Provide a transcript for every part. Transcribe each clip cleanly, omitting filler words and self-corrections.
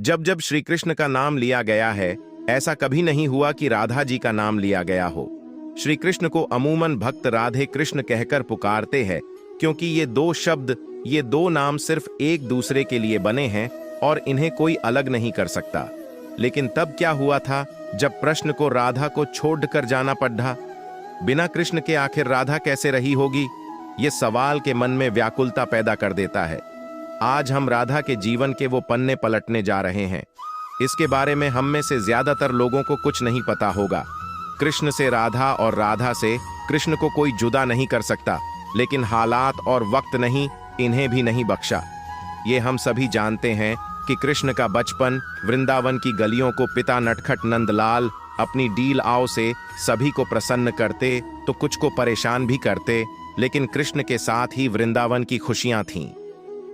जब जब श्री कृष्ण का नाम लिया गया है, ऐसा कभी नहीं हुआ कि राधा जी का नाम लिया गया हो। श्री कृष्ण को अमूमन भक्त राधे कृष्ण कहकर पुकारते हैं, क्योंकि ये दो शब्द, ये दो नाम सिर्फ एक दूसरे के लिए बने हैं और इन्हें कोई अलग नहीं कर सकता। लेकिन तब क्या हुआ था जब प्रश्न को राधा को छोड़कर जाना पड़ा? बिना कृष्ण के आखिर राधा कैसे रही होगी? ये सवाल के मन में व्याकुलता पैदा कर देता है। आज हम राधा के जीवन के वो पन्ने पलटने जा रहे हैं। इसके बारे में हम में से ज्यादातर लोगों को कुछ नहीं पता होगा। कृष्ण से राधा और राधा से कृष्ण को कोई जुदा नहीं कर सकता, लेकिन हालात और वक्त नहीं, इन्हें भी नहीं बख्शा। ये हम सभी जानते हैं कि कृष्ण का बचपन वृंदावन की गलियों को पिता नटखट नंदलाल अपनी डील आओ से सभी को प्रसन्न करते तो कुछ को परेशान भी करते, लेकिन कृष्ण के साथ ही वृंदावन की खुशियां थीं।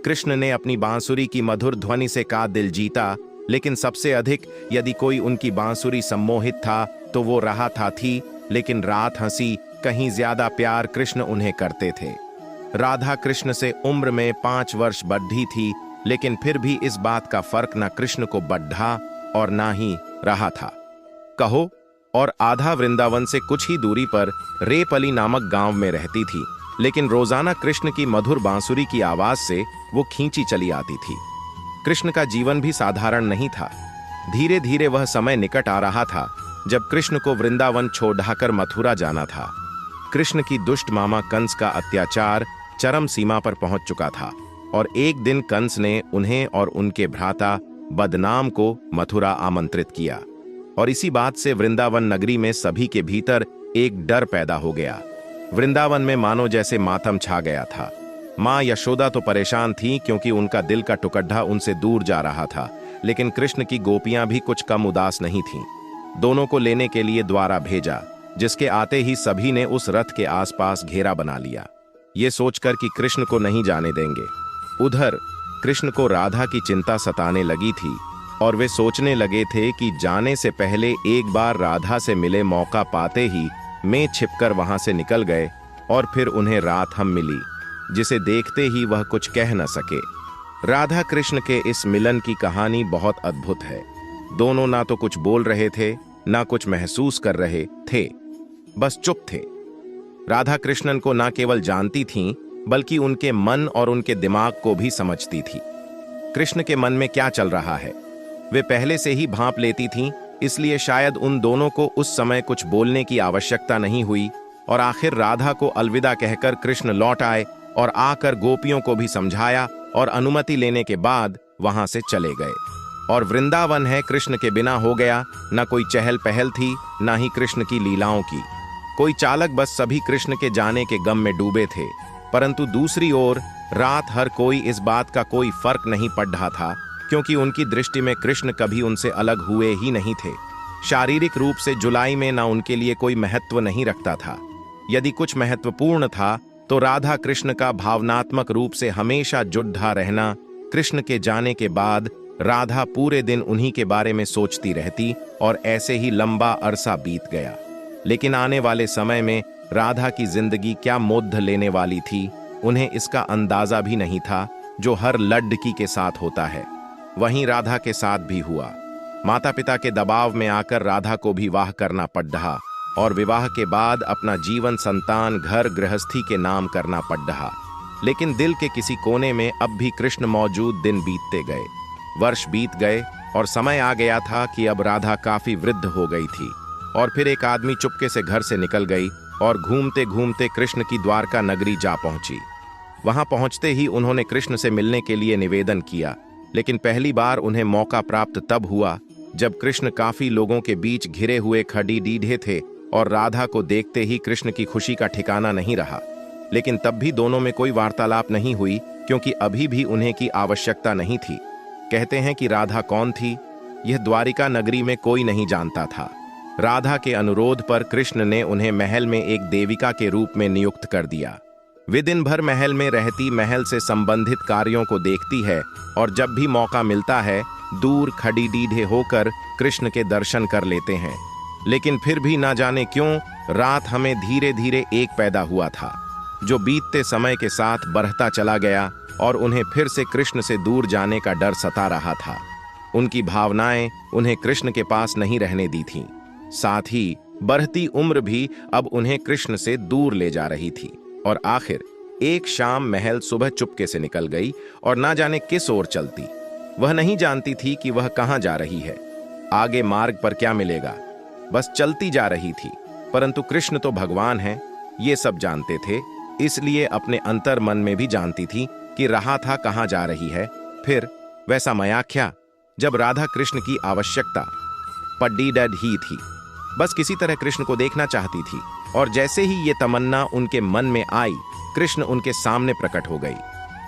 कृष्ण ने अपनी बांसुरी की मधुर ध्वनि से का दिल जीता, लेकिन सबसे अधिक यदि कोई उनकी बांसुरी सम्मोहित था तो वो रहा थी, लेकिन रात हंसी कहीं ज्यादा प्यार कृष्ण उन्हें करते थे। राधा कृष्ण से उम्र में 5 वर्ष बढ़ी थी, लेकिन फिर भी इस बात का फर्क ना कृष्ण को बढ़ा और ना ही रहा था। कहो और आधा वृंदावन से कुछ ही दूरी पर रेपली नामक गांव में रहती थी, लेकिन रोजाना कृष्ण की मधुर बांसुरी की आवाज से वो खींची चली आती थी। कृष्ण का जीवन भी साधारण नहीं था। धीरे धीरे वह समय निकट आ रहा था जब कृष्ण को वृंदावन छोड़कर मथुरा जाना था। कृष्ण की दुष्ट मामा कंस का अत्याचार चरम सीमा पर पहुंच चुका था और एक दिन कंस ने उन्हें और उनके भ्राता बदनाम को मथुरा आमंत्रित किया, और इसी बात से वृंदावन नगरी में सभी के भीतर एक डर पैदा हो गया। वृंदावन में मानो जैसे मातम छा गया था। मां यशोदा तो परेशान थी, क्योंकि उनका दिल का टुकड़ा उनसे दूर जा रहा था, लेकिन कृष्ण की गोपियां भी कुछ कम उदास नहीं थीं। दोनों को लेने के लिए द्वारा भेजा, जिसके आते ही सभी ने उस रथ के आसपास घेरा बना लिया, ये सोचकर कि कृष्ण को नहीं जाने देंगे। उधर कृष्ण को राधा की चिंता सताने लगी थी और वे सोचने लगे थे कि जाने से पहले एक बार राधा से मिले मौका पाते ही में छिपकर वहां से निकल गए, और फिर उन्हें रात हम मिली, जिसे देखते ही वह कुछ कह न सके। राधा कृष्ण के इस मिलन की कहानी बहुत अद्भुत है। दोनों ना तो कुछ बोल रहे थे, ना कुछ महसूस कर रहे थे, बस चुप थे। राधा कृष्णन को ना केवल जानती थीं, बल्कि उनके मन और उनके दिमाग को भी समझती थी। कृष्ण के मन में क्या चल रहा है वे पहले से ही भांप लेती थीं, इसलिए शायद उन दोनों को उस समय कुछ बोलने की आवश्यकता नहीं हुई। और आखिर राधा को अलविदा कहकर कृष्ण लौट आए और आकर गोपियों को भी समझाया और अनुमति लेने के बाद वहां से चले गए। और वृंदावन है कृष्ण के बिना हो गया। न कोई चहल पहल थी, ना ही कृष्ण की लीलाओं की कोई चालक, बस सभी कृष्ण के जाने के गम में डूबे थे। परंतु दूसरी ओर रात हर कोई इस बात का कोई फर्क नहीं पड़ रहा था, क्योंकि उनकी दृष्टि में कृष्ण कभी उनसे अलग हुए ही नहीं थे। शारीरिक रूप से जुलाई में ना उनके लिए कोई महत्व नहीं रखता था। यदि कुछ महत्वपूर्ण था तो राधा कृष्ण का भावनात्मक रूप से हमेशा जुड़ा रहना। कृष्ण के जाने के बाद राधा पूरे दिन उन्हीं के बारे में सोचती रहती, और ऐसे ही लंबा अरसा बीत गया। लेकिन आने वाले समय में राधा की जिंदगी क्या मोड़ लेने वाली थी, उन्हें इसका अंदाजा भी नहीं था, जो हर लड़की के साथ होता है वहीं राधा के साथ भी हुआ। माता पिता के दबाव में आकर राधा को भी विवाह करना पड़ रहा, और विवाह के बाद अपना जीवन संतान घर गृहस्थी के नाम करना पड़ रहा। लेकिन दिल के किसी कोने में अब भी कृष्ण मौजूद। दिन बीतते गए, वर्ष बीत गए, और समय आ गया था कि अब राधा काफी वृद्ध हो गई थी। और फिर एक आदमी चुपके से घर से निकल गई और घूमते घूमते कृष्ण की द्वारका नगरी जा पहुंची। वहां पहुंचते ही उन्होंने कृष्ण से मिलने के लिए निवेदन किया, लेकिन पहली बार उन्हें मौका प्राप्त तब हुआ जब कृष्ण काफी लोगों के बीच घिरे हुए खड़ी डीढ़े थे, और राधा को देखते ही कृष्ण की खुशी का ठिकाना नहीं रहा। लेकिन तब भी दोनों में कोई वार्तालाप नहीं हुई, क्योंकि अभी भी उन्हें की आवश्यकता नहीं थी। कहते हैं कि राधा कौन थी, यह द्वारिका नगरी में कोई नहीं जानता था। राधा के अनुरोध पर कृष्ण ने उन्हें महल में एक देविका के रूप में नियुक्त कर दिया। वे दिन भर महल में रहती, महल से संबंधित कार्यों को देखती है, और जब भी मौका मिलता है दूर खड़ी डीढ़े होकर कृष्ण के दर्शन कर लेते हैं। लेकिन फिर भी ना जाने क्यों रात हमें धीरे धीरे एक पैदा हुआ था, जो बीतते समय के साथ बढ़ता चला गया, और उन्हें फिर से कृष्ण से दूर जाने का डर सता रहा था। उनकी भावनाएं उन्हें कृष्ण के पास नहीं रहने दी थीं। साथ ही बढ़ती उम्र भी अब उन्हें कृष्ण से दूर ले जा रही थी। और आखिर एक शाम महल सुबह चुपके से निकल गई और ना जाने किस ओर चलती। वह नहीं जानती थी कि वह कहां जा रही है, आगे मार्ग पर क्या मिलेगा। बस चलती जा रही थी। परंतु कृष्ण तो भगवान हैं, ये सब जानते थे, इसलिए अपने अंतर मन में भी जानती थी कि राह था कहां जा रही है। फिर वह समयाख्या जब राधा कृष्ण की आवश्यकता पड्डीडड ही थी, बस किसी तरह कृष्ण को देखना चाहती थी। और जैसे ही ये तमन्ना उनके मन में आई, कृष्ण उनके सामने प्रकट हो गई।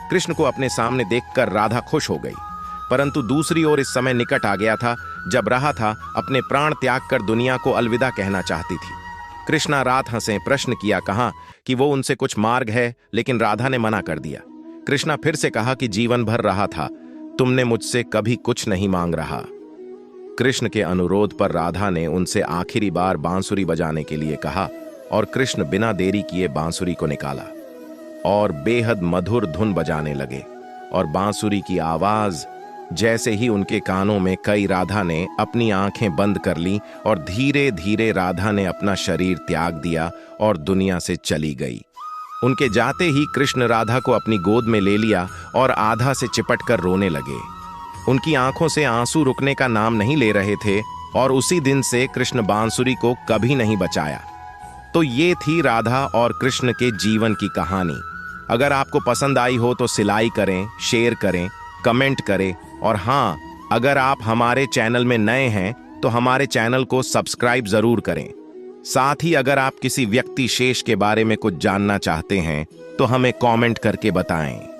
कृष्ण को अपने सामने देखकर राधा खुश हो गई। परंतु दूसरी ओर इस समय निकट आ गया था जब राधा अपने प्राण त्याग कर दुनिया को अलविदा कहना चाहती थी। कृष्णा रात हंसे प्रश्न किया, कहा कि वो उनसे कुछ मार्ग है, लेकिन राधा ने मना कर दिया। कृष्णा फिर से कहा कि जीवन भर रहा था, तुमने मुझसे कभी कुछ नहीं मांग रहा। कृष्ण के अनुरोध पर राधा ने उनसे आखिरी बार बांसुरी बजाने के लिए कहा और कृष्ण बिना देरी किए बांसुरी को निकाला और बेहद मधुर धुन बजाने लगे। और बांसुरी की आवाज जैसे ही उनके कानों में कई, राधा ने अपनी आंखें बंद कर लीं और धीरे धीरे राधा ने अपना शरीर त्याग दिया और दुनिया से चली गई। उनके जाते ही कृष्ण राधा को अपनी गोद में ले लिया और आधा से चिपटकर रोने लगे। उनकी आंखों से आंसू रुकने का नाम नहीं ले रहे थे और उसी दिन से कृष्ण बांसुरी को कभी नहीं बचाया। तो ये थी राधा और कृष्ण के जीवन की कहानी। अगर आपको पसंद आई हो तो सिलाई करें, शेयर करें, कमेंट करें। और हाँ, अगर आप हमारे चैनल में नए हैं तो हमारे चैनल को सब्सक्राइब जरूर करें। साथ ही अगर आप किसी व्यक्ति शेष के बारे में कुछ जानना चाहते हैं तो हमें कमेंट करके बताएं।